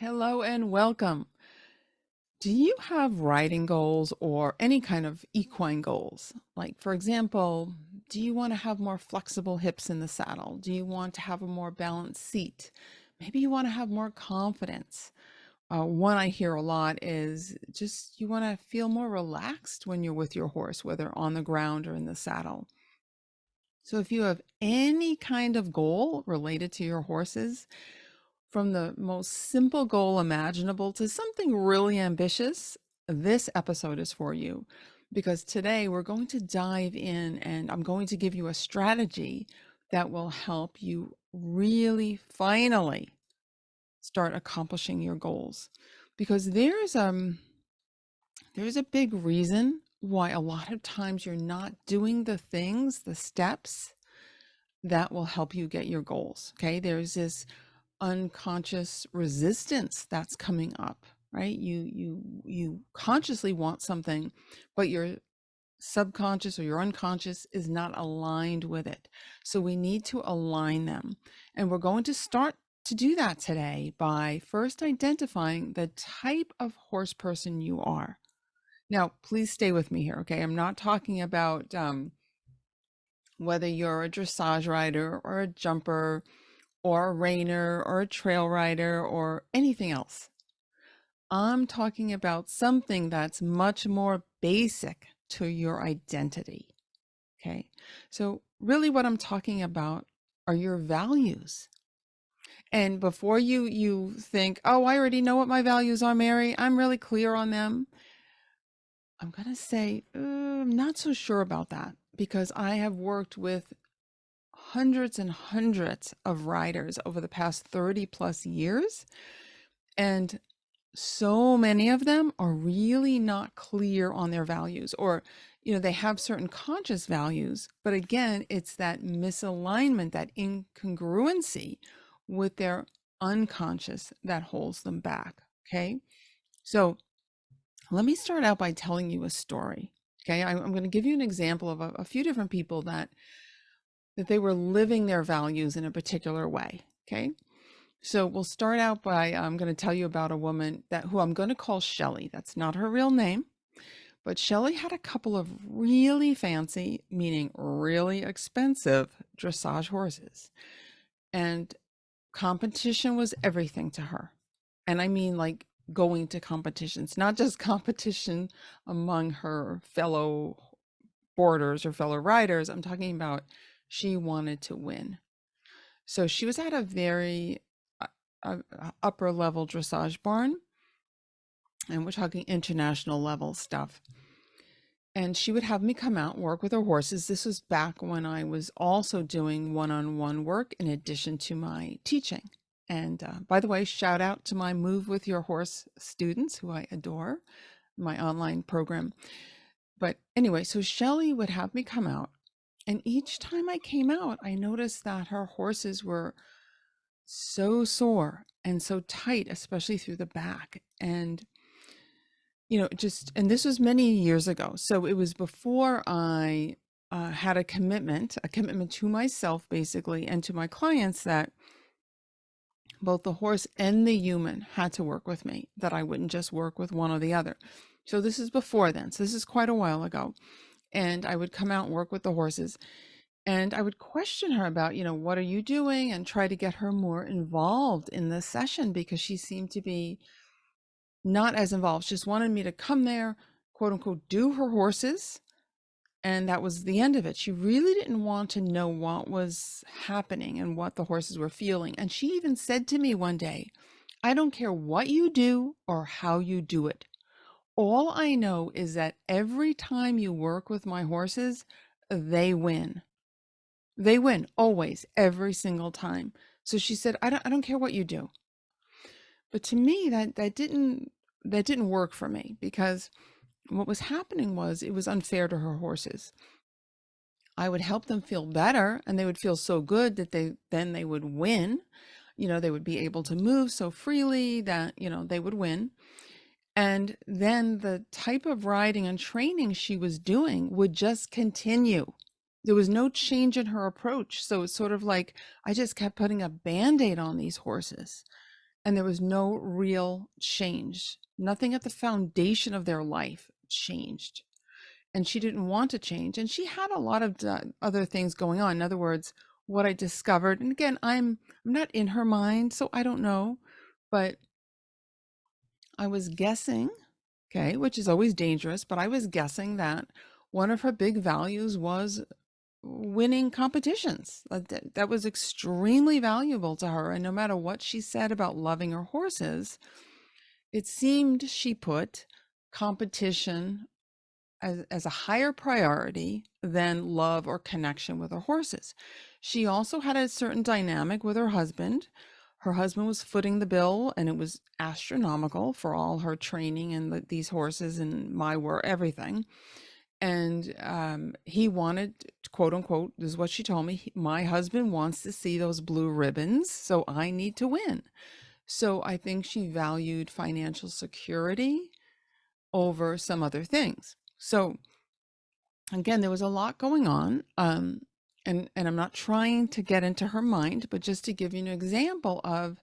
Hello and welcome. Do you have riding goals or any kind of equine goals? Like, for example, do you want to have more flexible hips in the saddle? Do you want to have a more balanced seat? Maybe you want to have more confidence. One I hear a lot is just you want to feel more relaxed when you're with your horse, whether on the ground or in the saddle. So, if you have any kind of goal related to your horses, from the most simple goal imaginable to something really ambitious, this episode is for you because today we're going to dive in and I'm going to give you a strategy that will help you really finally start accomplishing your goals. Because there's a big reason why a lot of times you're not doing the things, the steps that will help you get your goals. Okay? There's this unconscious resistance that's coming up, right? You consciously want something, but your subconscious or your unconscious is not aligned with it. So we need to align them. And we're going to start to do that today by first identifying the type of horse person you are. Now, please stay with me here, okay? I'm not talking about whether you're a dressage rider or a jumper or a reiner or a trail rider or anything else. I'm talking about something that's much more basic to your identity. Okay. So, really, what I'm talking about are your values. And before you think, oh, I already know what my values are, Mary, I'm really clear on them. I'm going to say, I'm not so sure about that because I have worked with hundreds and hundreds of riders over the past 30 plus years. And so many of them are really not clear on their values, or, they have certain conscious values, but again, it's that misalignment, that incongruency with their unconscious that holds them back. Okay. So let me start out by telling you a story. Okay. I'm going to give you an example of a few different people that they were living their values in a particular way. Okay. So we'll start out by I'm going to tell you about a woman who I'm going to call Shelley. That's not her real name, but Shelley had a couple of really fancy, meaning really expensive dressage horses. And competition was everything to her. And I mean like going to competitions, not just competition among her fellow boarders or fellow riders. I'm talking about she wanted to win. So she was at a very upper level dressage barn, and we're talking international level stuff. And she would have me come out and work with her horses. This was back when I was also doing one-on-one work in addition to my teaching. And by the way, shout out to my Move with Your Horse students who I adore, my online program. But anyway, so Shelley would have me come out. And each time I came out, I noticed that her horses were so sore and so tight, especially through the back. And, and this was many years ago. So it was before I had a commitment to myself, basically, and to my clients that both the horse and the human had to work with me, that I wouldn't just work with one or the other. So this is before then. So this is quite a while ago. And I would come out and work with the horses. And I would question her about, what are you doing? And try to get her more involved in the session because she seemed to be not as involved. She just wanted me to come there, quote unquote, do her horses. And that was the end of it. She really didn't want to know what was happening and what the horses were feeling. And she even said to me one day, I don't care what you do or how you do it. All I know is that every time you work with my horses, they win. They win always, every single time. So she said, I don't care what you do. But to me, that didn't work for me because what was happening was it was unfair to her horses. I would help them feel better and they would feel so good that they would win. They would be able to move so freely that, they would win. And then the type of riding and training she was doing would just continue. There was no change in her approach. So it's sort of like I just kept putting a Band-Aid on these horses. and there was no real change. Nothing at the foundation of their life changed. And she didn't want to change. And she had a lot of other things going on. In other words, what I discovered, and again, I'm not in her mind, so I don't know, but I was guessing, okay, which is always dangerous, but I was guessing that one of her big values was winning competitions. That was extremely valuable to her. And no matter what she said about loving her horses, it seemed she put competition as a higher priority than love or connection with her horses. She also had a certain dynamic with her husband. Her husband was footing the bill, and it was astronomical for all her training and these horses and my work, everything. And he wanted, quote unquote, this is what she told me, my husband wants to see those blue ribbons, so I need to win. So I think she valued financial security over some other things. So again, there was a lot going on. And I'm not trying to get into her mind, but just to give you an example of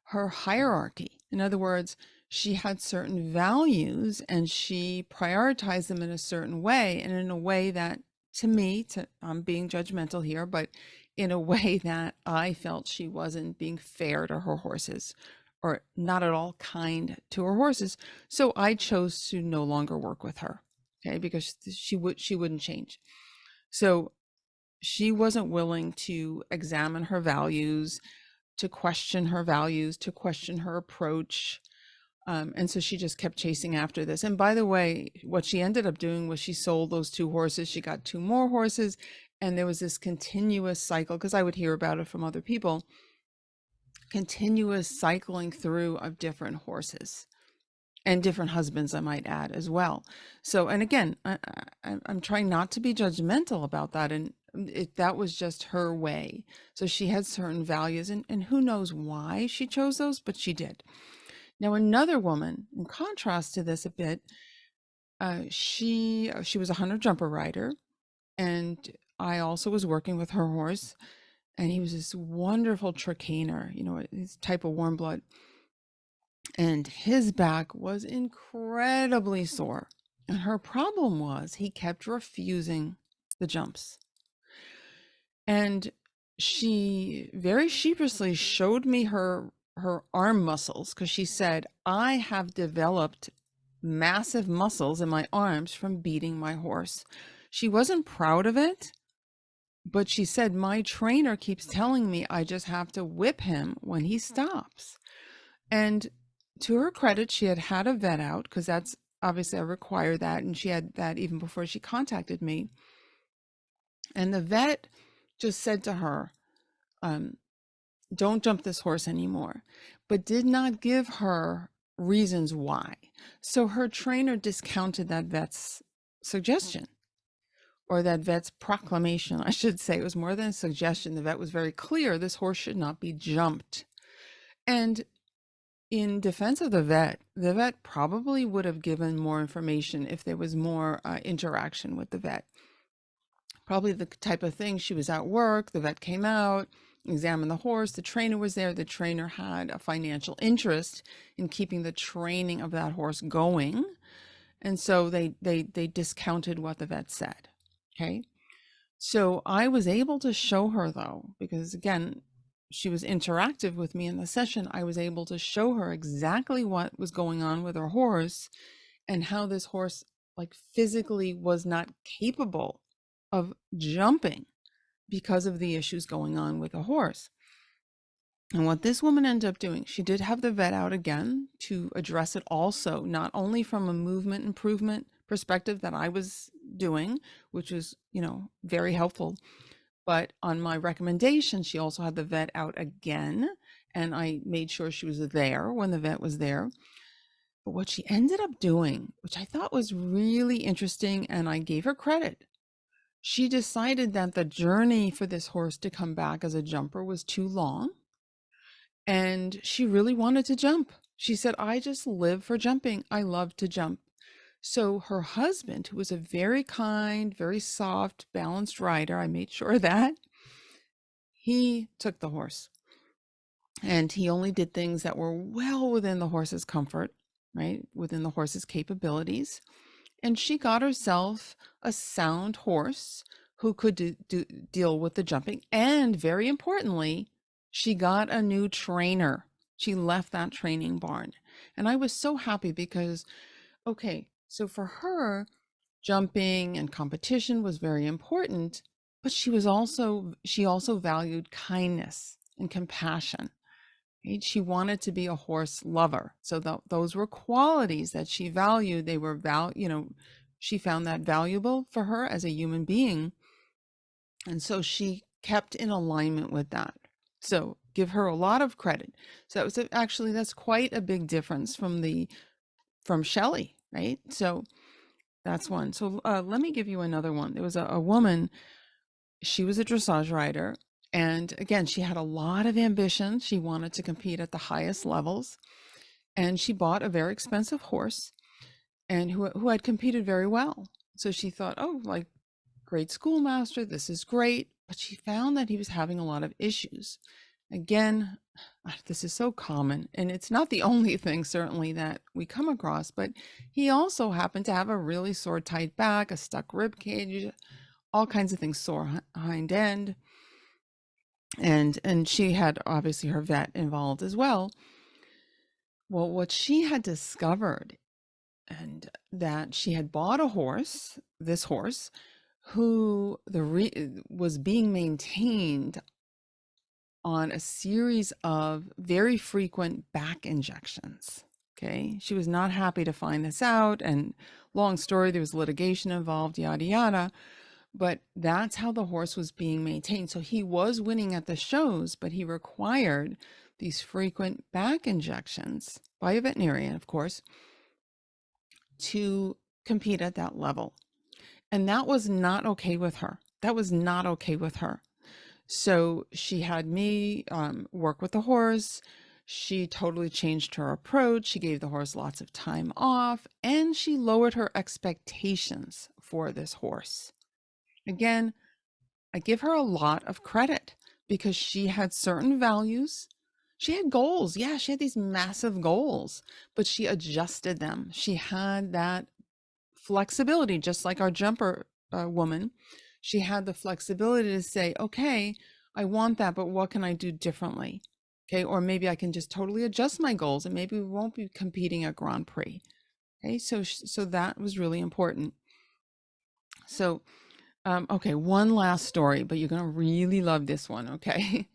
her hierarchy. In other words, she had certain values and she prioritized them in a certain way, and in a way that, to me, I'm being judgmental here, but in a way that I felt she wasn't being fair to her horses, or not at all kind to her horses. So I chose to no longer work with her, okay, because she wouldn't change. So she wasn't willing to examine her values, to question her values, to question her approach. And so she just kept chasing after this. And by the way, what she ended up doing was she sold those 2 horses. She got 2 more horses. And there was this continuous cycle, because I would hear about it from other people, continuous cycling through of different horses and different husbands, I might add, as well. So, and again, I'm trying not to be judgmental about that. And that was just her way. So she had certain values, and who knows why she chose those, but she did. Now, another woman, in contrast to this a bit, she was a hunter jumper rider, and I also was working with her horse, and he was this wonderful Trakehner, his type of warm blood. And his back was incredibly sore. And her problem was he kept refusing the jumps. And she very sheepishly showed me her arm muscles, because she said, I have developed massive muscles in my arms from beating my horse. She wasn't proud of it, but she said, my trainer keeps telling me I just have to whip him when he stops. And to her credit, she had a vet out, because that's obviously I require that. And she had that even before she contacted me. And the vet just said to her, don't jump this horse anymore, but did not give her reasons why. So her trainer discounted that vet's suggestion, or that vet's proclamation, I should say. It was more than a suggestion. The vet was very clear, this horse should not be jumped. And in defense of the vet probably would have given more information if there was more interaction with the vet. Probably the type of thing, she was at work, the vet came out, examined the horse, the trainer was there, the trainer had a financial interest in keeping the training of that horse going, and so they discounted what the vet said. Okay, so I was able to show her, though, because again, she was interactive with me in the session, I was able to show her exactly what was going on with her horse, and how this horse, like, physically was not capable of jumping because of the issues going on with the horse. And what this woman ended up doing, she did have the vet out again to address it also, not only from a movement improvement perspective that I was doing, which was, very helpful, but on my recommendation, she also had the vet out again, and I made sure she was there when the vet was there. But what she ended up doing, which I thought was really interesting, and I gave her credit, she decided that the journey for this horse to come back as a jumper was too long, and she really wanted to jump. She said, I just live for jumping. I love to jump. So her husband, who was a very kind, very soft, balanced rider, I made sure that, he took the horse. And he only did things that were well within the horse's comfort, right? Within the horse's capabilities. And she got herself a sound horse who could deal with the jumping. And very importantly, she got a new trainer. She left that training barn. And I was so happy because, okay, so for her, jumping and competition was very important, but she also valued kindness and compassion. Right? She wanted to be a horse lover. So those were qualities that she valued. They were she found that valuable for her as a human being. And so she kept in alignment with that. So give her a lot of credit. So it was actually, that's quite a big difference from Shelley, right? So that's one. So let me give you another one. There was a woman, she was a dressage rider. And again, she had a lot of ambition. She wanted to compete at the highest levels. And she bought a very expensive horse and who had competed very well. So she thought, oh, like, great schoolmaster, this is great. But she found that he was having a lot of issues. Again, this is so common, and it's not the only thing certainly that we come across, but he also happened to have a really sore tight back, a stuck rib cage, all kinds of things, sore hind end. And she had obviously her vet involved as well. Well, what she had discovered, and that she had bought a horse, this horse, who was being maintained on a series of very frequent back injections. Okay. She was not happy to find this out. And long story, there was litigation involved, yada, yada. But that's how the horse was being maintained. So he was winning at the shows, but he required these frequent back injections by a veterinarian, of course, to compete at that level. And that was not okay with her. That was not okay with her. So she had me work with the horse. She totally changed her approach. She gave the horse lots of time off, and she lowered her expectations for this horse. Again, I give her a lot of credit because she had certain values. She had goals. Yeah, she had these massive goals, but she adjusted them. She had that flexibility, just like our jumper woman. She had the flexibility to say, okay, I want that, but what can I do differently? Okay, or maybe I can just totally adjust my goals and maybe we won't be competing at Grand Prix. Okay, so that was really important. So, okay, one last story, but you're going to really love this one, okay?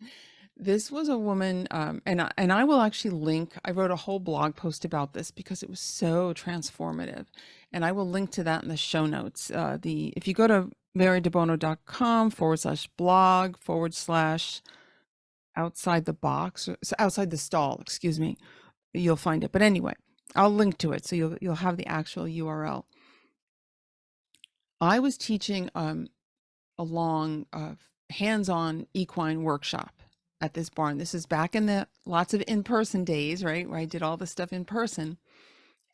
This was a woman, and I will actually link. I wrote a whole blog post about this because it was so transformative, and I will link to that in the show notes. If you go to marydebono.com/blog/ outside the box, outside the stall, excuse me, you'll find it. But anyway, I'll link to it so you'll have the actual URL. I was teaching a long hands-on equine workshop at this barn. This is back in the lots of in-person days, right? Where I did all this stuff in person.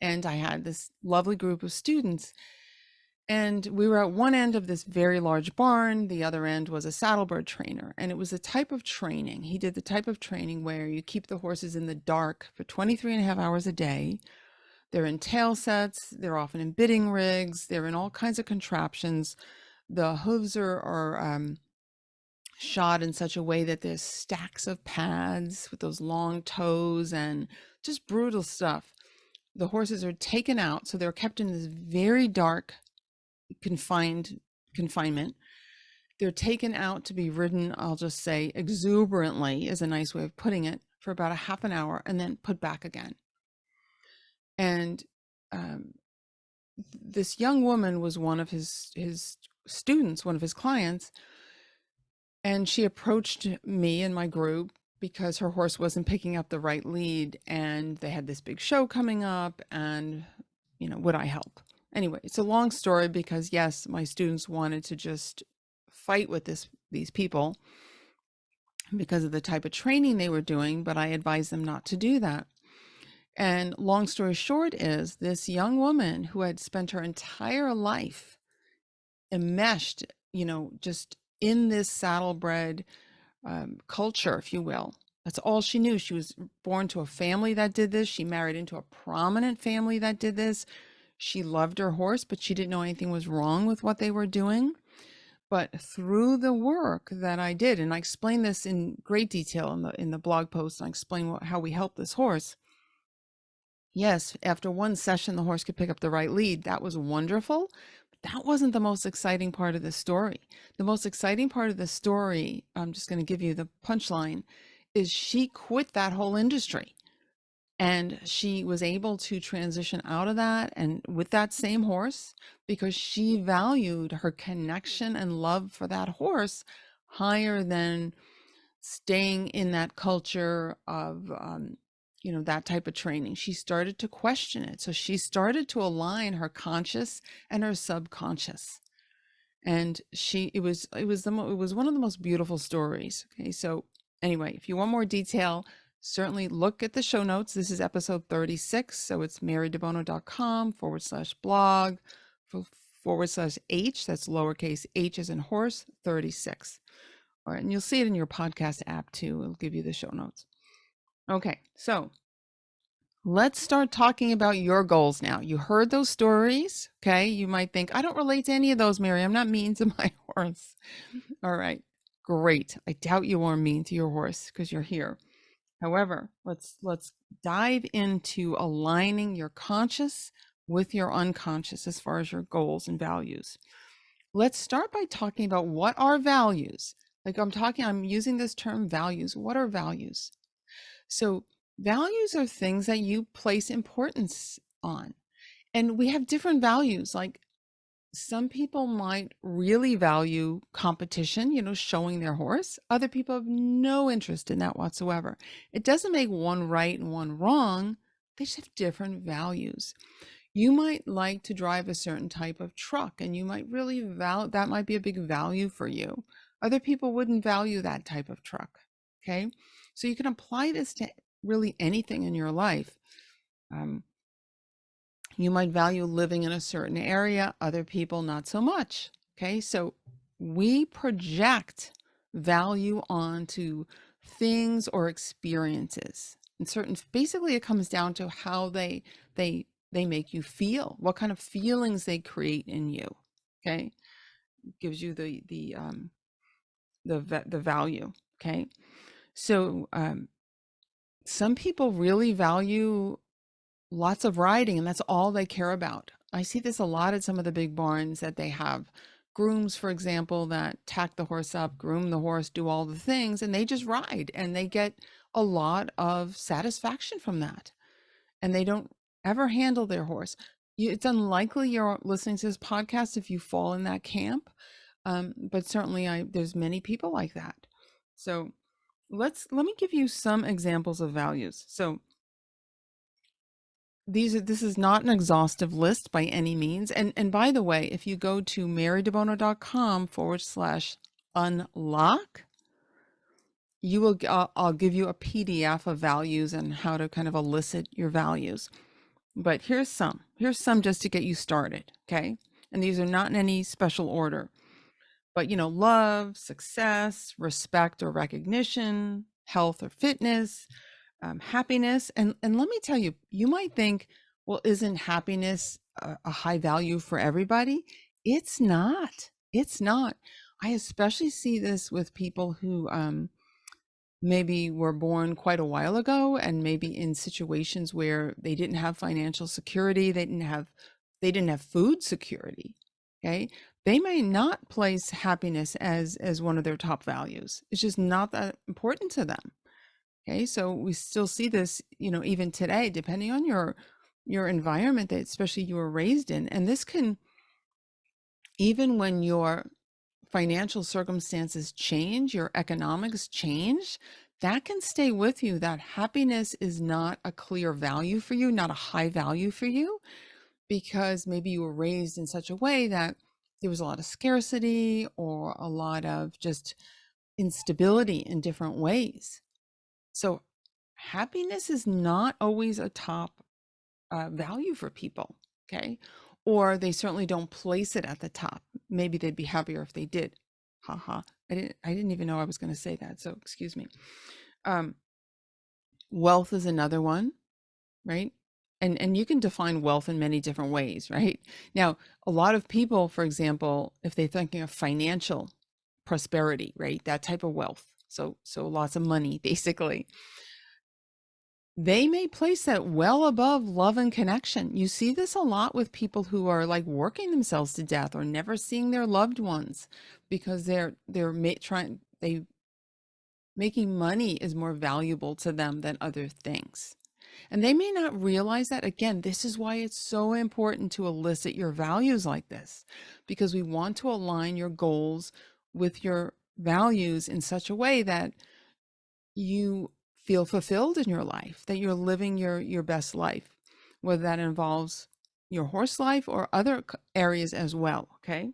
And I had this lovely group of students. And we were at one end of this very large barn. The other end was a saddlebred trainer. And it was a type of training. He did the type of training where you keep the horses in the dark for 23 and a half hours a day. They're in tail sets. They're often in bidding rigs. They're in all kinds of contraptions. The hooves are shod in such a way that there's stacks of pads with those long toes and just brutal stuff. The horses are taken out, so they're kept in this very dark confinement. They're taken out to be ridden, I'll just say exuberantly is a nice way of putting it, for about a half an hour and then put back again. And this young woman was one of his students, one of his clients. And she approached me and my group because her horse wasn't picking up the right lead, and they had this big show coming up, and, would I help? Anyway, it's a long story because, yes, my students wanted to just fight with these people because of the type of training they were doing, but I advised them not to do that. And long story short is, this young woman who had spent her entire life enmeshed, just in this saddlebred culture, if you will, That's all she knew. She was born to a family that did this. She married into a prominent family that did this. She loved her horse, but she didn't know anything was wrong with what they were doing. But through the work that I did, and I explain this in great detail in the blog post, and I explain how we helped this horse. Yes, after one session, the horse could pick up the right lead. That was wonderful. But that wasn't the most exciting part of the story. The most exciting part of the story, I'm just going to give you the punchline, is she quit that whole industry. And she was able to transition out of that and with that same horse because she valued her connection and love for that horse higher than staying in that culture of, that type of training. She started to question it. So she started to align her conscious and her subconscious. And it was one of the most beautiful stories. Okay. So anyway, if you want more detail, certainly look at the show notes. This is episode 36. So it's marydebono.com/blog /H. That's lowercase h as in horse 36. All right. And you'll see it in your podcast app too. It'll give you the show notes. Okay. So let's start talking about your goals now. You heard those stories. Okay. You might think, I don't relate to any of those, Mary. I'm not mean to my horse. All right. Great. I doubt you are mean to your horse because you're here. However, let's dive into aligning your conscious with your unconscious as far as your goals and values. Let's start by talking about what are values. I'm using this term values. What are values? So values are things that you place importance on. And we have different values. Like some people might really value competition, showing their horse. Other people have no interest in that whatsoever. It doesn't make one right and one wrong. They just have different values. You might like to drive a certain type of truck and you might really that might be a big value for you. Other people wouldn't value that type of truck. Okay. So you can apply this to really anything in your life. You might value living in a certain area, other people not so much. Okay, so we project value onto things or experiences. And basically it comes down to how they make you feel, what kind of feelings they create in you. Okay, gives you the value. Okay, so some people really value lots of riding, and that's all they care about. I see this a lot at some of the big barns that they have grooms, for example, that tack the horse up, groom the horse, do all the things, and they just ride and they get a lot of satisfaction from that. And they don't ever handle their horse. It's unlikely you're listening to this podcast if you fall in that camp. But certainly there's many people like that. So let me give you some examples of values. So this is not an exhaustive list by any means. And by the way, if you go to marydebono.com/unlock, I'll give you a PDF of values and how to kind of elicit your values. But here's some just to get you started. Okay. And these are not in any special order, but love, success, respect or recognition, health or fitness, happiness. And let me tell you, you might think, well, isn't happiness a high value for everybody? It's not. It's not. I especially see this with people who maybe were born quite a while ago and maybe in situations where they didn't have financial security, they didn't have food security. Okay. They may not place happiness as one of their top values. It's just not that important to them. Okay, so we still see this, even today, depending on your environment that especially you were raised in. And this can, even when your financial circumstances change, your economics change, that can stay with you. That happiness is not a clear value for you, not a high value for you, because maybe you were raised in such a way that there was a lot of scarcity or a lot of just instability in different ways. So happiness is not always a top value for people. Okay. Or they certainly don't place it at the top. Maybe they'd be happier if they did. Haha. I didn't even know I was going to say that. So excuse me. Wealth is another one, right? And you can define wealth in many different ways, right? Now, a lot of people, for example, if they're thinking of financial prosperity, right? That type of wealth. So lots of money, basically. They may place that well above love and connection. You see this a lot with people who are like working themselves to death or never seeing their loved ones because they making money is more valuable to them than other things. And they may not realize that. Again, this is why it's so important to elicit your values like this, because we want to align your goals with your values in such a way that you feel fulfilled in your life, that you're living your best life, whether that involves your horse life or other areas as well. Okay.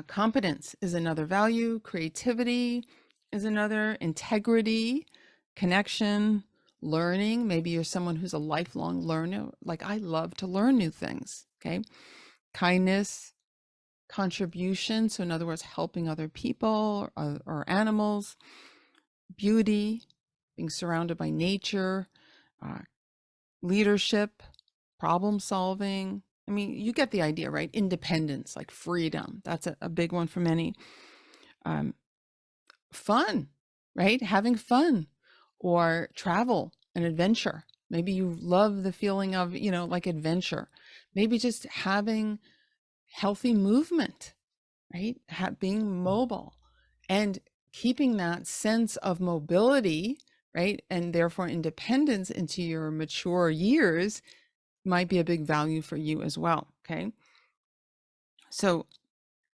Competence is another value. Creativity is another. Integrity, connection, learning. Maybe you're someone who's a lifelong learner. Like, I love to learn new things. Okay. Kindness, contribution. So in other words, helping other people or animals. Beauty, being surrounded by nature, uh, leadership, problem solving. I mean, you get the idea, right? Independence, like freedom. That's a big one for many. Um, Fun, right? Having fun or travel and adventure. Maybe you love the feeling of, like adventure. Maybe just having healthy movement, right? Being mobile and keeping that sense of mobility, right? And therefore independence into your mature years might be a big value for you as well. Okay. So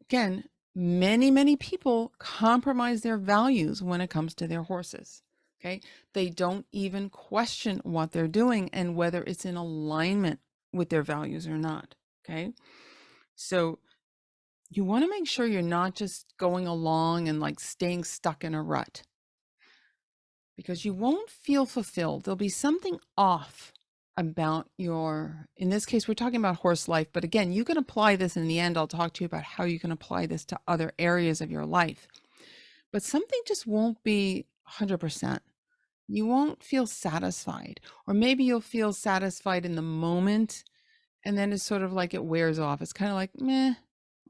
again, many people compromise their values when it comes to their horses. Okay. They don't even question what they're doing and whether it's in alignment with their values or not. Okay. So you want to make sure you're not just going along and like staying stuck in a rut, because you won't feel fulfilled. There'll be something off about in this case, we're talking about horse life, but again, you can apply this in the end. I'll talk to you about how you can apply this to other areas of your life, but something just won't be 100%. You won't feel satisfied, or maybe you'll feel satisfied in the moment and then it's sort of like it wears off. It's kind of like meh,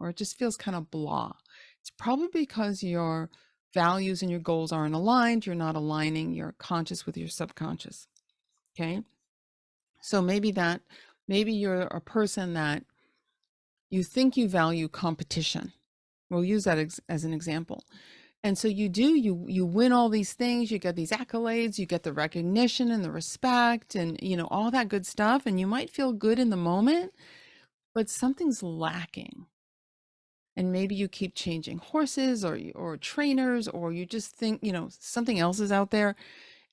or it just feels kind of blah. It's probably because your values and your goals aren't aligned. You're not aligning your conscious with your subconscious. Okay. So maybe you're a person that you think you value competition. We'll use that as an example. And so you win all these things, you get these accolades, you get the recognition and the respect and, all that good stuff. And you might feel good in the moment, but something's lacking. And maybe you keep changing horses or trainers, or you just think, something else is out there.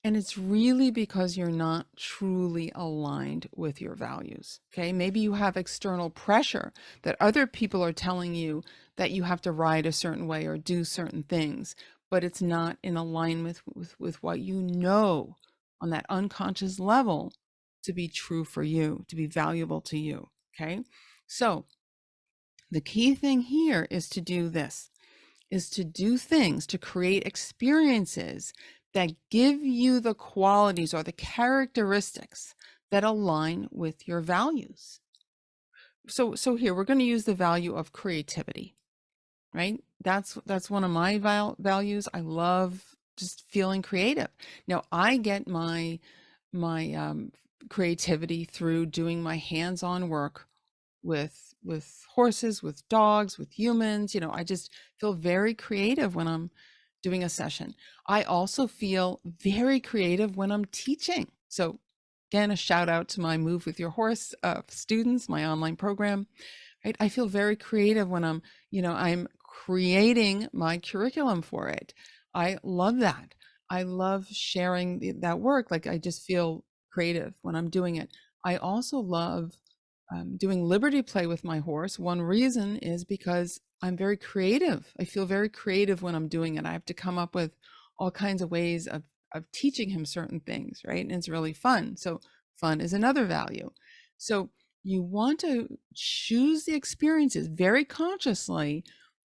And it's really because you're not truly aligned with your values. Okay. Maybe you have external pressure that other people are telling you that you have to ride a certain way or do certain things, but it's not in alignment with what you know on that unconscious level to be true for you, to be valuable to you. Okay. So the key thing here is to do this, is to do things, to create experiences that give you the qualities or the characteristics that align with your values. So here we're going to use the value of creativity, right? That's one of my values. I love just feeling creative. Now I get my creativity through doing my hands-on work with horses, with dogs, with humans. I just feel very creative when I'm doing a session. I also feel very creative when I'm teaching. So again, a shout out to my Move with Your Horse students, my online program. Right? I feel very creative when I'm creating my curriculum for it. I love that. I love sharing that work. Like, I just feel creative when I'm doing it. I also love doing liberty play with my horse. One reason is because I'm very creative. I feel very creative when I'm doing it. I have to come up with all kinds of ways of teaching him certain things, right? And it's really fun. So fun is another value. So you want to choose the experiences very consciously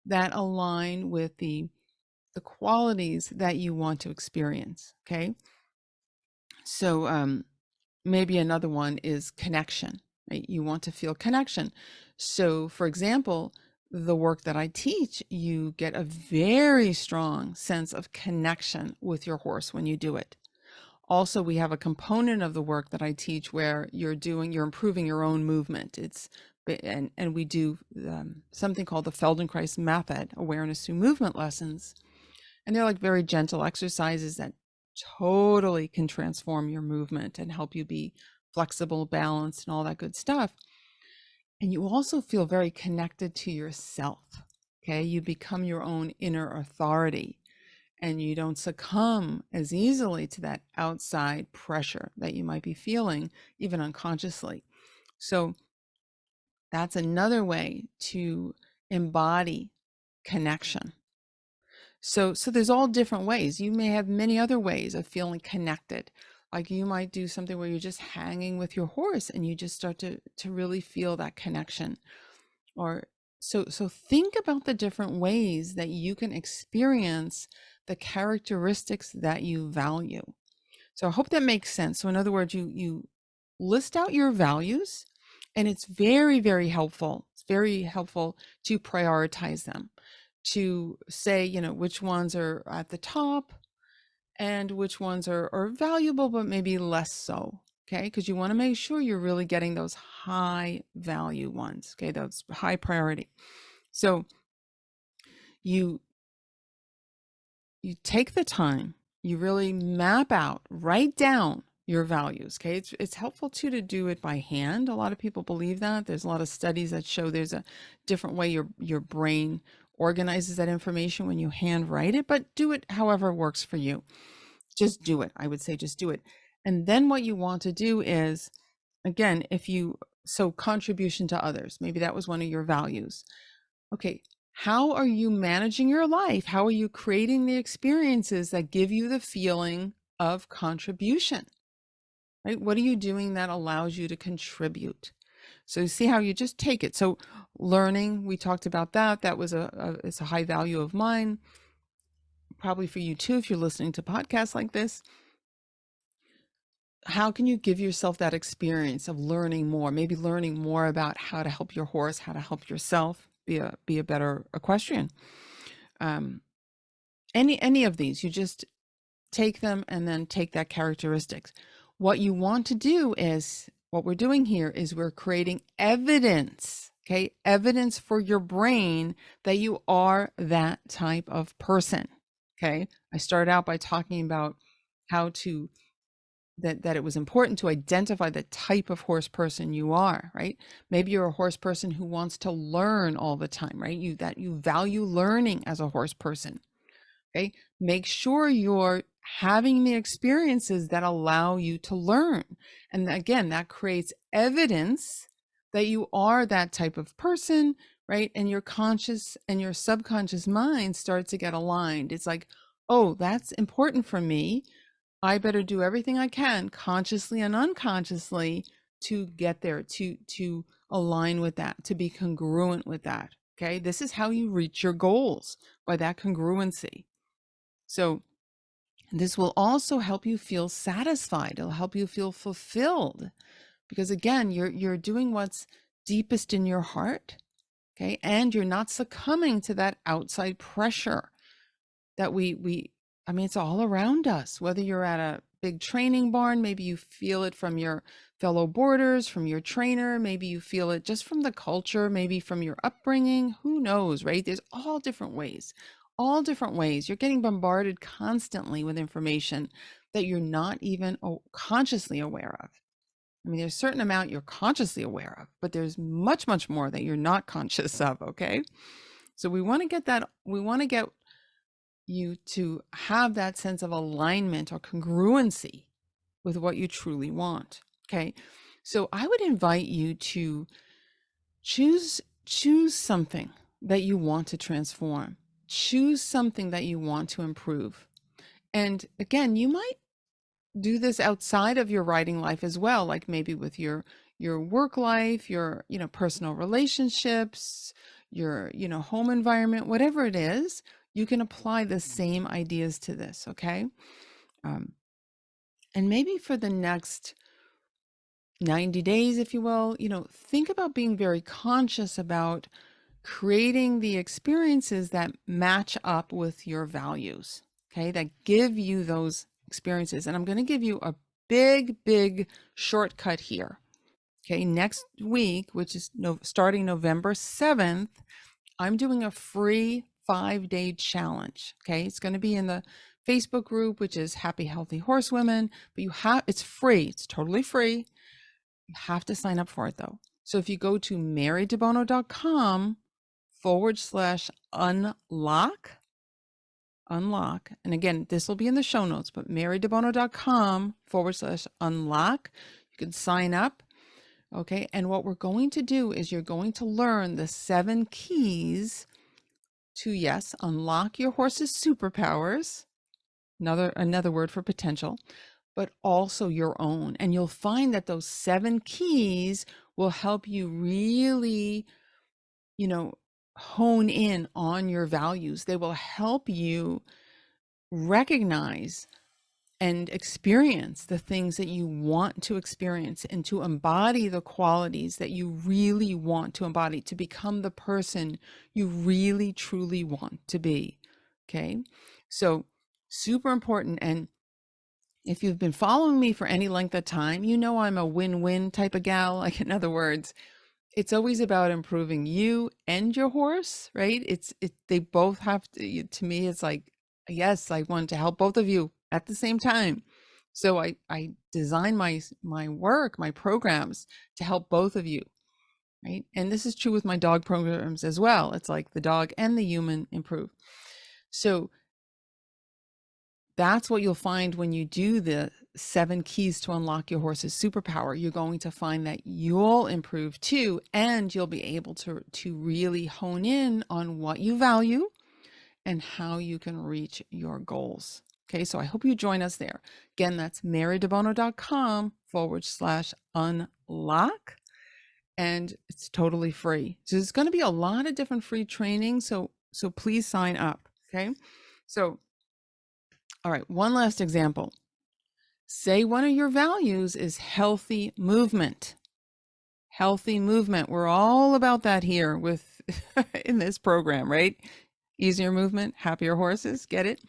that align with the qualities that you want to experience. Okay. So maybe another one is connection, right? You want to feel connection. So, for example, the work that I teach, you get a very strong sense of connection with your horse when you do it. Also, we have a component of the work that I teach where you're improving your own movement. And we do something called the Feldenkrais method, awareness through movement lessons. And they're like very gentle exercises that totally can transform your movement and help you be flexible, balanced, and all that good stuff. And you also feel very connected to yourself. Okay. You become your own inner authority and you don't succumb as easily to that outside pressure that you might be feeling, even unconsciously. So that's another way to embody connection. So there's all different ways. You may have many other ways of feeling connected. Like you might do something where you're just hanging with your horse and you just start to really feel that connection. Or so think about the different ways that you can experience the characteristics that you value. So I hope that makes sense. So in other words, you list out your values, and it's very, very helpful. It's very helpful to prioritize them, to say, which ones are at the top and which ones are valuable, but maybe less so. Okay. Because you want to make sure you're really getting those high value ones. Okay. Those high priority. So you you take the time, you really map out, write down your values. Okay. It's helpful too to do it by hand. A lot of people believe that. There's a lot of studies that show there's a different way your brain organizes that information when you hand write it, but do it however works for you. Just do it. I would say just do it. And then what you want to do is, again, so contribution to others, maybe that was one of your values. Okay, how are you managing your life? How are you creating the experiences that give you the feeling of contribution? Right? What are you doing that allows you to contribute? So you see how you just take it. So learning, we talked about that. That was it's a high value of mine. Probably for you too, if you're listening to podcasts like this. How can you give yourself that experience of learning more, maybe learning more about how to help your horse, how to help yourself be a better equestrian? Um, any of these, you just take them and then take that characteristics. What you want to do is, what we're doing here is we're creating evidence, okay? Evidence for your brain that you are that type of person, okay? I started out by talking about how to that it was important to identify the type of horse person you are, right? Maybe you're a horse person who wants to learn all the time, right? You value learning as a horse person. Okay. Make sure you're having the experiences that allow you to learn. And again, that creates evidence that you are that type of person, right? And your conscious and your subconscious mind start to get aligned. It's like, oh, that's important for me. I better do everything I can, consciously and unconsciously, to get there, to align with that, to be congruent with that. Okay. This is how you reach your goals, by that congruency. So this will also help you feel satisfied. It'll help you feel fulfilled, because again, you're doing what's deepest in your heart, okay? And you're not succumbing to that outside pressure that I mean, it's all around us. Whether you're at a big training barn, maybe you feel it from your fellow boarders, from your trainer, maybe you feel it just from the culture, maybe from your upbringing, who knows, right? There's all different ways. All different ways. You're getting bombarded constantly with information that you're not even consciously aware of. I mean, there's a certain amount you're consciously aware of, but there's much, much more that you're not conscious of, okay? So we want to get you to have that sense of alignment or congruency with what you truly want. Okay. So I would invite you to choose something that you want to transform. Choose something that you want to improve. And again, you might do this outside of your writing life as well, like maybe with your work life, your personal relationships, your home environment, whatever it is. You can apply the same ideas to this. Okay. um, And maybe for the next 90 days, if you will, think about being very conscious about creating the experiences that match up with your values, okay, that give you those experiences. And I'm going to give you a big shortcut here. Okay, next week, which is starting November 7th, I'm doing a free 5-day challenge. Okay, it's going to be in the Facebook group, which is Happy Healthy Horsewomen, but it's free, it's totally free. You have to sign up for it though. So if you go to marydebono.com/unlock, and again, this will be in the show notes, but marydebono.com/unlock, you can sign up. Okay. And what we're going to do is you're going to learn the 7 keys to, yes, unlock your horse's superpowers. Another word for potential, but also your own. And you'll find that those 7 keys will help you really, hone in on your values. They will help you recognize and experience the things that you want to experience and to embody the qualities that you really want to embody, to become the person you really truly want to be. Okay. So super important. And if you've been following me for any length of time, I'm a win-win type of gal. Like, in other words, it's always about improving you and your horse, right? They both have to me, it's like, yes, I want to help both of you at the same time. So I design my work, my programs to help both of you, right? And this is true with my dog programs as well. It's like the dog and the human improve. So that's what you'll find when you do the 7 keys to unlock your horse's superpower. You're going to find that you'll improve too, and you'll be able to really hone in on what you value and how you can reach your goals. Okay, so I hope you join us there. Again, that's marydebono.com/unlock, and it's totally free. So there's going to be a lot of different free training. So please sign up. Okay, so all right, one last example. Say one of your values is healthy movement. Healthy movement. We're all about that here with in this program, right? Easier movement, happier horses. Get it?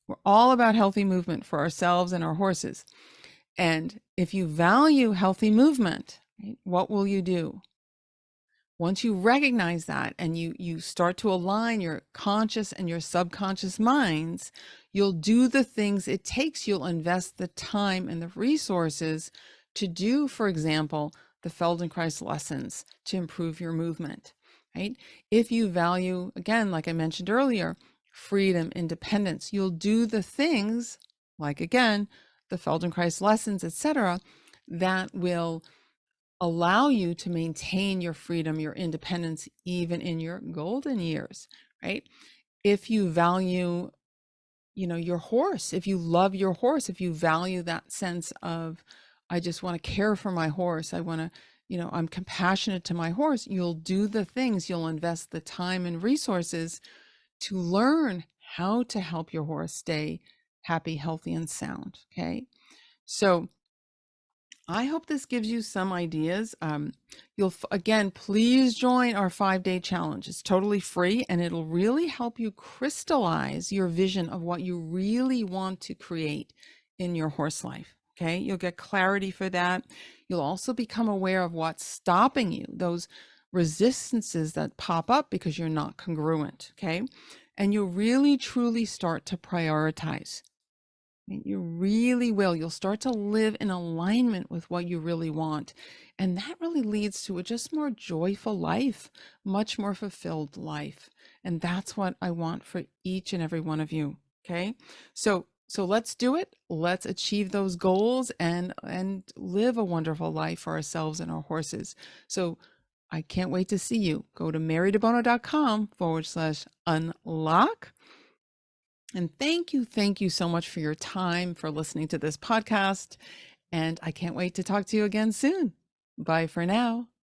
We're all about healthy movement for ourselves and our horses. And if you value healthy movement, right, what will you do? Once you recognize that and you start to align your conscious and your subconscious minds, you'll do the things it takes. You'll invest the time and the resources to do, for example, the Feldenkrais lessons to improve your movement, right? If you value, again, like I mentioned earlier, freedom, independence, you'll do the things like, again, the Feldenkrais lessons, etc., that will allow you to maintain your freedom, your independence, even in your golden years, right? If you value, your horse, if you love your horse, if you value that sense of, I just want to care for my horse, I want to, I'm compassionate to my horse, you'll do the things, you'll invest the time and resources to learn how to help your horse stay happy, healthy, and sound. Okay. So I hope this gives you some ideas. Again, please join our 5-day challenge. It's totally free and it'll really help you crystallize your vision of what you really want to create in your horse life. Okay. You'll get clarity for that. You'll also become aware of what's stopping you, those resistances that pop up because you're not congruent. Okay. And you'll really truly start to prioritize. You really will. You'll start to live in alignment with what you really want. And that really leads to a just more joyful life, much more fulfilled life. And that's what I want for each and every one of you. Okay. So let's do it. Let's achieve those goals and live a wonderful life for ourselves and our horses. So I can't wait to see you. Go to marydebono.com/unlock. And thank you so much for your time, for listening to this podcast. And I can't wait to talk to you again soon. Bye for now.